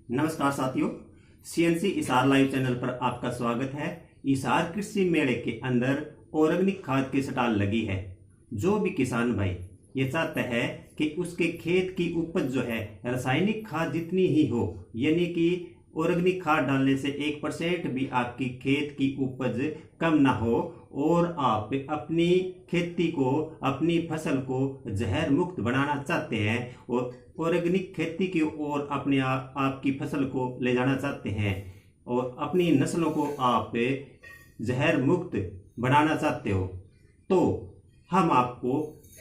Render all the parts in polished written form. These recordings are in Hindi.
नमस्कार साथियों, सीएनसी इसार लाइव चैनल पर आपका स्वागत है। इसार कृषि मेले के अंदर ऑर्गेनिक खाद की स्टॉल लगी है। जो भी किसान भाई ये चाहता है कि उसके खेत की उपज जो है रासायनिक खाद जितनी ही हो, यानी कि ऑर्गेनिक खाद डालने से 1% भी आपकी खेत की उपज कम ना हो और आप अपनी खेती को, अपनी फसल को जहर मुक्त बनाना चाहते हैं और ऑर्गेनिक खेती की ओर अपने आपकी फसल को ले जाना चाहते हैं और अपनी नस्लों को आप जहर मुक्त बनाना चाहते हो, तो हम आपको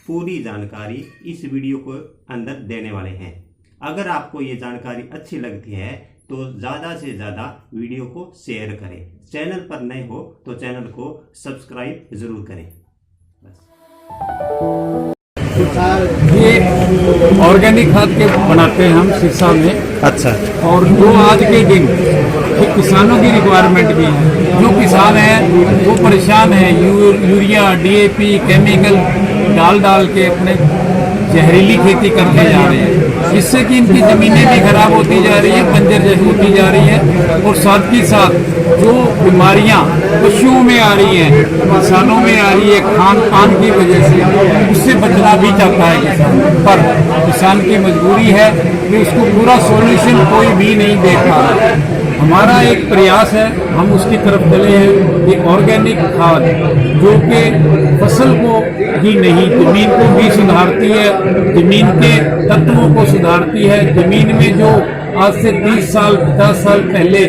पूरी जानकारी इस वीडियो को अंदर देने वाले हैं। अगर आपको ये जानकारी अच्छी लगती है तो ज़्यादा से ज़्यादा वीडियो को शेयर करें। चैनल पर नए हो तो चैनल को सब्सक्राइब जरूर करें। ये ऑर्गेनिक खाद के बनाते हैं हम सिरसा में। अच्छा। और जो आज के दिन किसानों की रिक्वायरमेंट भी है, जो किसान है वो परेशान है, यूरिया डीएपी केमिकल डाल के अपने जहरीली खेती करते जा रहे हैं, जिससे कि इनकी ज़मीनें भी खराब होती जा रही है, बंजर जैसी होती जा रही है। और साथ ही साथ जो बीमारियां पशुओं में आ रही हैं, किसानों में आ रही है खान पान की वजह से, उससे बचना भी चाहता है किसान, पर किसान की मजबूरी है कि उसको पूरा सॉल्यूशन कोई भी नहीं दे पा रहा। हमारा एक प्रयास है, हम उसकी तरफ चले हैं कि ऑर्गेनिक खाद जो कि फसल को ही नहीं, जमीन को भी सुधारती है, जमीन के तत्वों को सुधारती है। जमीन में जो आज से 30 साल 50 साल पहले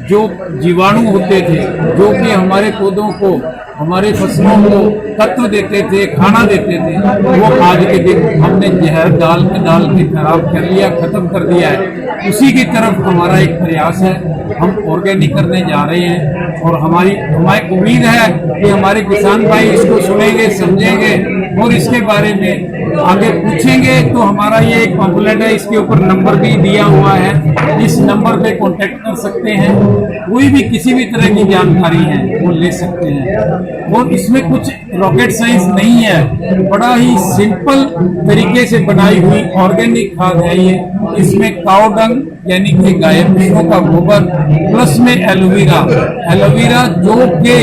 जो जीवाणु होते थे, जो कि हमारे पौधों को, हमारे फसलों को तत्व देते थे, खाना देते थे, वो आज के दिन हमने जहर डाल के खराब कर लिया, खत्म कर दिया है। उसी की तरफ हमारा एक प्रयास है, हम ऑर्गेनिक करने जा रहे हैं और हमारी उम्मीद है कि हमारे किसान भाई इसको सुनेंगे, समझेंगे और इसके बारे में आगे पूछेंगे। तो हमारा ये एक पम्फलेट है, इसके ऊपर नंबर भी दिया हुआ है, इस नंबर पे कांटेक्ट कर सकते हैं। कोई भी किसी भी तरह की जानकारी है वो ले सकते हैं और इसमें कुछ रॉकेट साइंस नहीं है, बड़ा ही सिंपल तरीके से बनाई हुई ऑर्गेनिक खाद है ये। इसमें काऊ डंग यानी कि गाय भैंसों का गोबर प्लस में एलोवेरा जो कि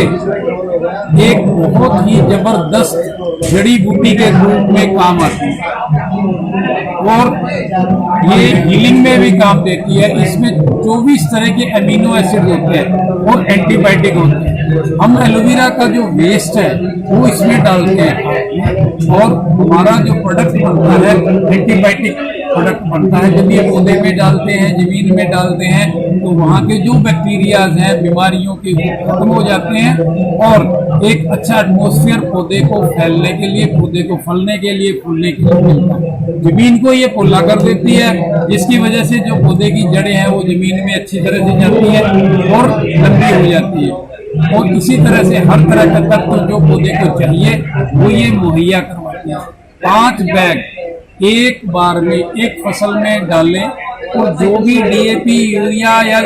एक बहुत ही जबरदस्त जड़ी बूटी के रूप में काम आती है और ये हीलिंग में भी काम देती है। इसमें 24 तरह के अमीनो एसिड होते हैं और एंटीबायोटिक होते हैं। हम एलोवेरा का जो वेस्ट है वो इसमें डालते हैं और हमारा जो प्रोडक्ट बनता है एंटीबायोटिक प्रोडक्ट बनता है। जब ये पौधे में डालते हैं, जमीन में डालते हैं, तो वहाँ के जो बैक्टीरियाज हैं, बीमारियों के खत्म हो जाते हैं और एक अच्छा एटमॉस्फेयर पौधे को फैलने के लिए, पौधे को फलने के लिए, फूलने के लिए मिलता है। जमीन को ये पोला कर देती है, जिसकी वजह से जो पौधे की जड़ें हैं वो जमीन में अच्छी तरह से जाती है और लंबी हो जाती है और इसी तरह से हर तरह का तत्व जो पौधे को चाहिए वो ये मुहैया करवाती है। 5 बैग एक बार में एक फसल में डालें और जो भी डीएपी यूरिया या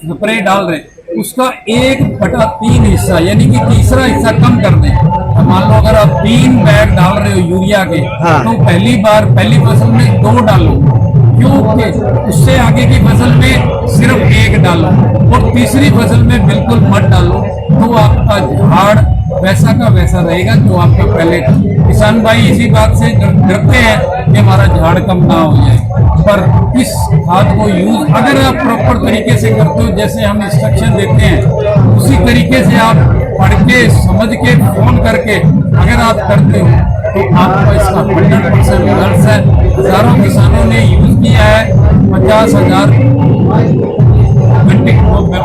स्प्रे डाल रहे हैं उसका 1/3 हिस्सा यानी कि तीसरा हिस्सा कम कर दें। मान लो अगर आप 3 बैग डाल रहे हो यूरिया के, तो पहली फसल में 2 डालो, क्योंकि उससे आगे की फसल में सिर्फ 1 डालो और तीसरी फसल में बिल्कुल मत डालो, तो आपका झाड़ वैसा का वैसा रहेगा जो आपका पहले था। किसान भाई इसी बात से डरते हैं कि हमारा झाड़ कम ना हो जाए, पर इस खाद को यूज अगर आप प्रॉपर तरीके से करते हो, जैसे हम इंस्ट्रक्शन देते हैं उसी तरीके से आप पढ़ के समझ के फोन करके अगर आप करते हो तो आपको इसका 100% रिजल्ट है। हजारों किसानों ने यूज किया है, 50,000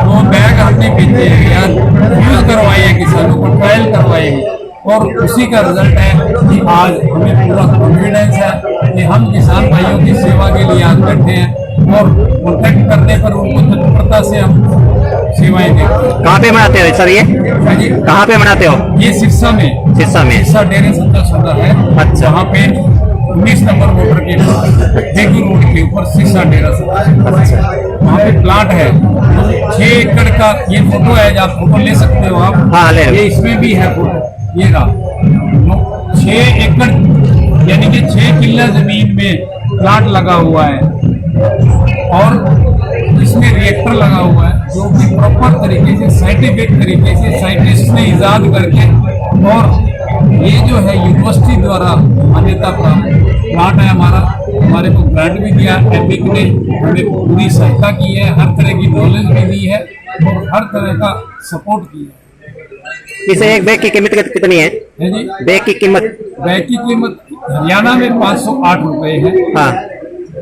वो बैग हमने बेचे हैं यार, यूज करवाए हैं, किसानों को ट्रायल करवाए हैं और उसी का रिजल्ट है कि आज हमें पूरा कॉन्फिडेंस है कि हम किसान भाइयों की सेवा के लिए आज बैठे हैं और कॉन्टेक्ट करने पर उनको तत्परता से हम सेवाएं देते हैं। कहाँ पे बनाते हो सर? ये कहाँ पे बनाते हो? ये सिरसा में सिरसा डेरे संतोष है। अच्छा। वहाँ पे 19 नंबर मोटर के देखी रोड के ऊपर सिरसा डेरा वहाँ पे प्लांट है। 6 एकड़ का ये फोटो है, आप फोटो ले सकते हो आप। हाँ, ले। ये इसमें भी है फोटो, ये रहा। 6 एकड़ यानी कि 6 किला जमीन में प्लांट लगा हुआ है और इसमें रिएक्टर लगा हुआ है जो कि प्रॉपर तरीके से साइंटिफिक तरीके से साइंटिस्ट ने इजाद करके, और ये जो है यूनिवर्सिटी द्वारा मान्यता प्राप्त प्लांट है हमारा। हमारे को ग्रांट भी दिया, एपिक ने हमें पूरी सहायता की है, हर तरह की नॉलेज भी दी है और हर तरह का सपोर्ट किया है। इसे एक बैग की कीमत कितनी है जी? बैग की कीमत? बैग की कीमत हरियाणा में 508 रुपए है। हाँ,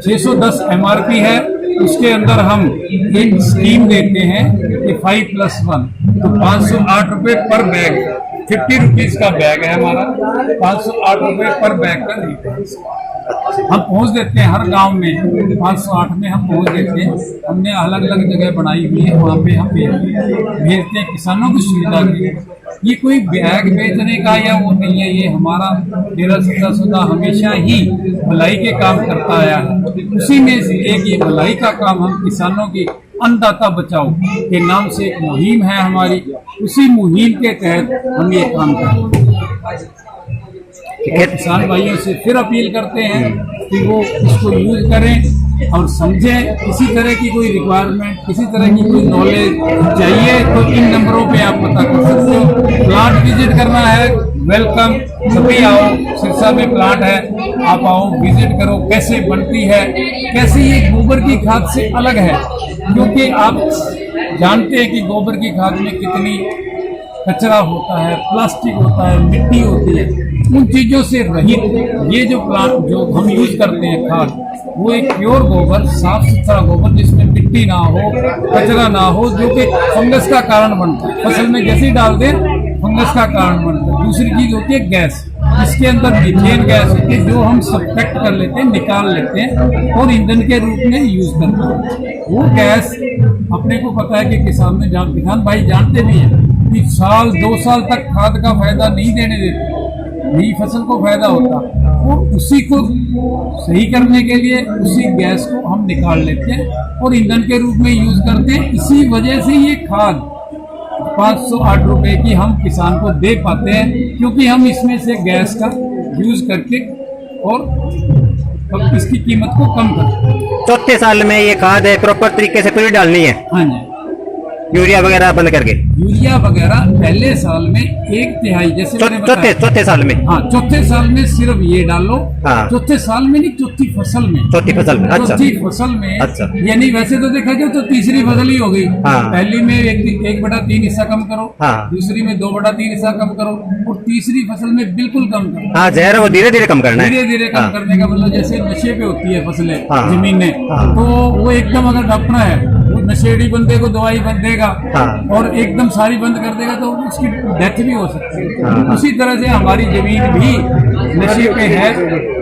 610 MRP है। उसके अंदर हम एक स्कीम देते हैं कि 5+1, तो 508 रुपए पर बैग, 50 रुपीज का बैग है हमारा, 508 रुपए पर बैग का रेट है। हम पहुंच देते हैं हर गांव में, 508 में हम पहुंच देते हैं। हमने अलग अलग जगह बनाई हुई है, वहाँ पे हम भेजते हैं किसानों की सुविधा के लिए। ये कोई बैग बेचने का या वो नहीं है, ये हमारा डेरा सदा हमेशा ही भलाई के काम करता आया है। उसी में से एक ये भलाई का काम हम किसानों की अन्नदाता बचाओ के नाम से एक मुहिम है हमारी, उसी मुहिम के तहत हम ये काम करते हैं। और किसान भाइयों से फिर अपील करते हैं कि वो इसको यूज करें और समझें। किसी तरह की कोई रिक्वायरमेंट, किसी तरह की कोई नॉलेज चाहिए तो इन नंबरों पे आप पता कर सकते हो। प्लांट विजिट करना है, वेलकम, सभी आओ। सिरसा में प्लांट है, आप आओ, विजिट करो, कैसे बनती है, कैसे ये गोबर की खाद से अलग है। क्योंकि आप जानते हैं कि गोबर की खाद में कितनी कचरा होता है, प्लास्टिक होता है, मिट्टी होती है। उन चीजों से रहित ये जो प्लांट जो हम यूज करते हैं खाद, वो एक प्योर गोबर, साफ सुथरा गोबर जिसमें मिट्टी ना हो, कचरा ना हो, जो कि फंगस का कारण बनता है। फसल में जैसे ही डाल दें फंगस का कारण बनता है। दूसरी चीज होती है गैस, इसके अंदर मीथेन गैस होती है जो हम सब्ट्रैक्ट कर लेते हैं, निकाल लेते हैं और ईंधन के रूप में यूज करते हैं। वो गैस अपने को पता है कि किसान भाई जानते भी हैं कि साल 2 साल तक खाद का फायदा नहीं देने देते, नई फसल को फायदा होता, और उसी को सही करने के लिए उसी गैस को हम निकाल लेते हैं और ईंधन के रूप में यूज करते हैं। इसी वजह से ये खाद 508 रुपए की हम किसान को दे पाते हैं, क्योंकि हम इसमें से गैस का यूज करके और इसकी कीमत को कम करते हैं। चौथे साल में ये खाद है प्रॉपर तरीके से पूरी डालनी है? हाँ जी, यूरिया वगैरह बंद करके? यूरिया वगैरह पहले साल में 1/3, जैसे चौथे साल में? हाँ, चौथे साल में सिर्फ ये डालो। हाँ। चौथे साल में नहीं, चौथी फसल में। चौथी फसल में? अच्छा। चौथी फसल में। अच्छा। यानी वैसे तो देखा जाए तो तीसरी फसल ही हो गई। हाँ। पहली में 1/3 हिस्सा कम करो, हाँ। दूसरी में 2/3 हिस्सा कम करो, और तीसरी फसल में बिल्कुल कम करो। हाँ, जहर वो धीरे धीरे कम करना है। धीरे धीरे कम करने का मतलब जैसे नशे पे होती है फसलें, हाँ। जमीनें, तो वो एकदम अगर ढपना है, वो नशेड़ी बंदे को दवाई देगा, हाँ। और एकदम सारी बंद कर देगा तो उसकी डेथ भी हो सकती है। हाँ। उसी तरह से हमारी जमीन भी नशे पे है,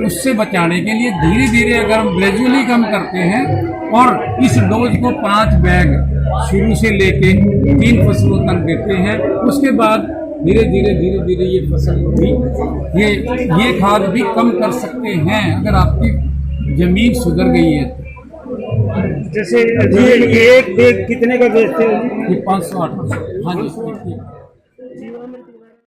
उससे बचाने के लिए धीरे धीरे अगर हम ग्रेजुअली कम करते हैं और इस डोज को 5 बैग शुरू से लेके 3 फसलों तक देते हैं, उसके बाद धीरे धीरे ये फसल भी ये खाद भी कम कर सकते हैं अगर आपकी जमीन सुधर गई है तो। जैसे ये एक बैग कितने का बेचते हो? ये 508। हाँ जी।